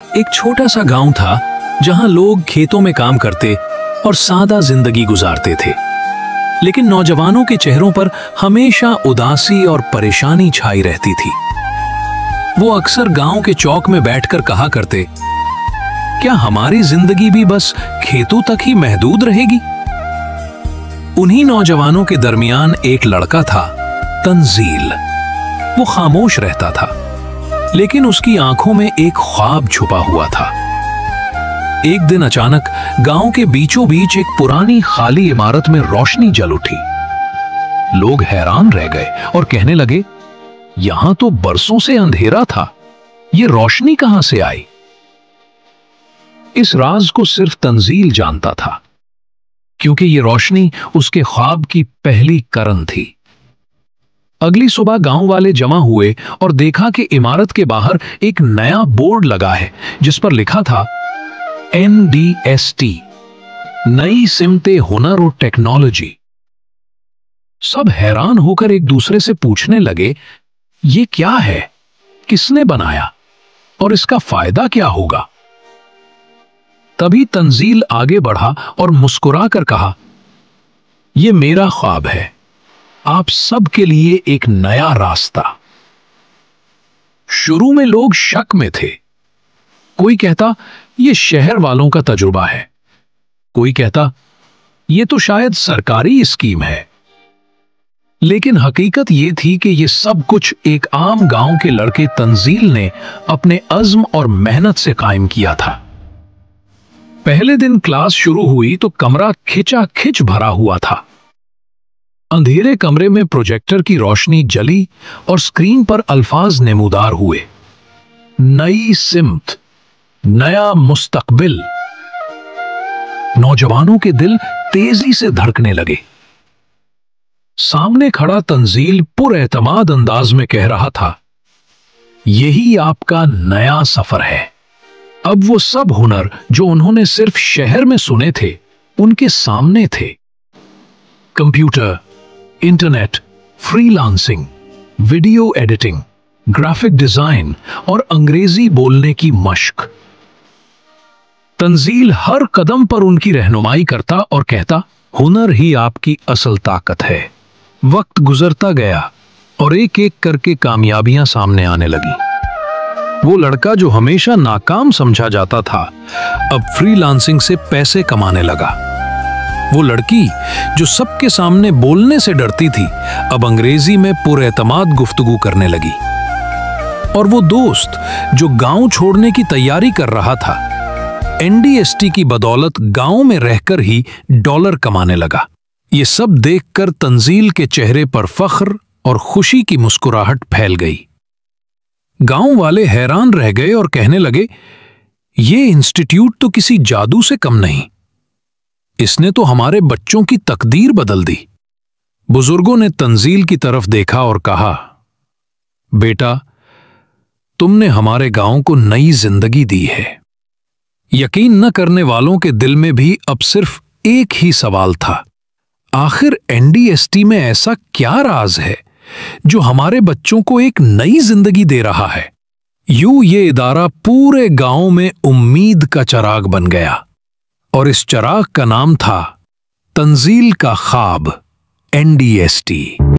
एक छोटा सा गांव था जहां लोग खेतों में काम करते और सादा जिंदगी गुजारते थे, लेकिन नौजवानों के चेहरों पर हमेशा उदासी और परेशानी छाई रहती थी। वो अक्सर गांव के चौक में बैठकर कहा करते, क्या हमारी जिंदगी भी बस खेतों तक ही महदूद रहेगी? उन्हीं नौजवानों के दरमियान एक लड़का था, तंजील। वो खामोश रहता था, लेकिन उसकी आंखों में एक ख्वाब छुपा हुआ था। एक दिन अचानक गांव के बीचों बीच एक पुरानी खाली इमारत में रोशनी जल उठी। लोग हैरान रह गए और कहने लगे, यहां तो बरसों से अंधेरा था, ये रोशनी कहां से आई? इस राज को सिर्फ तंजील जानता था, क्योंकि ये रोशनी उसके ख्वाब की पहली किरण थी। अगली सुबह गांव वाले जमा हुए और देखा कि इमारत के बाहर एक नया बोर्ड लगा है जिस पर लिखा था NDST, नई सिमते हुनर और टेक्नोलॉजी। सब हैरान होकर एक दूसरे से पूछने लगे, ये क्या है, किसने बनाया और इसका फायदा क्या होगा? तभी तंजील आगे बढ़ा और मुस्कुराकर कहा, यह मेरा ख्वाब है, आप सब के लिए एक नया रास्ता। शुरू में लोग शक में थे। कोई कहता, यह शहर वालों का तजुर्बा है। कोई कहता, यह तो शायद सरकारी स्कीम है। लेकिन हकीकत यह थी कि यह सब कुछ एक आम गांव के लड़के तंजील ने अपने अज़्म और मेहनत से कायम किया था। पहले दिन क्लास शुरू हुई तो कमरा खिंचाखिंच भरा हुआ था। अंधेरे कमरे में प्रोजेक्टर की रोशनी जली और स्क्रीन पर अल्फाज नेमूदार हुए, नई सिमत, नया मुस्तकबिल। नौजवानों के दिल तेजी से धड़कने लगे। सामने खड़ा तंजील पुरएतमाद अंदाज में कह रहा था, यही आपका नया सफर है। अब वो सब हुनर जो उन्होंने सिर्फ शहर में सुने थे, उनके सामने थे। Computer, internet, freelancing, video editing, graphic design और अंग्रेजी बोलने की मश्क। तंजील हर कदम पर उनकी रहनुमाई करता और कहता, हुनर ही आपकी असल ताकत है। वक्त गुजरता गया और एक एक करके कामयाबियां सामने आने लगी। वो लड़का जो हमेशा नाकाम समझा जाता था, अब फ्रीलांसिंग से पैसे कमाने लगा। वो लड़की जो सबके सामने बोलने से डरती थी, अब अंग्रेजी में पुरएतमाद गुफ्तगू करने लगी। और वो दोस्त जो गांव छोड़ने की तैयारी कर रहा था, NDST की बदौलत गांव में रहकर ही डॉलर कमाने लगा। ये सब देखकर तंजील के चेहरे पर फख्र और खुशी की मुस्कुराहट फैल गई। गांव वाले हैरान रह गए और कहने लगे, ये इंस्टीट्यूट तो किसी जादू से कम नहीं, इसने तो हमारे बच्चों की तकदीर बदल दी। बुजुर्गों ने तंजील की तरफ देखा और कहा, बेटा, तुमने हमारे गांव को नई जिंदगी दी है। यकीन न करने वालों के दिल में भी अब सिर्फ एक ही सवाल था, आखिर NDST में ऐसा क्या राज है जो हमारे बच्चों को एक नई जिंदगी दे रहा है? यूं ये इदारा पूरे गांव में उम्मीद का चिराग बन गया और इस चिराग का नाम था तंजील का ख्वाब, NDST।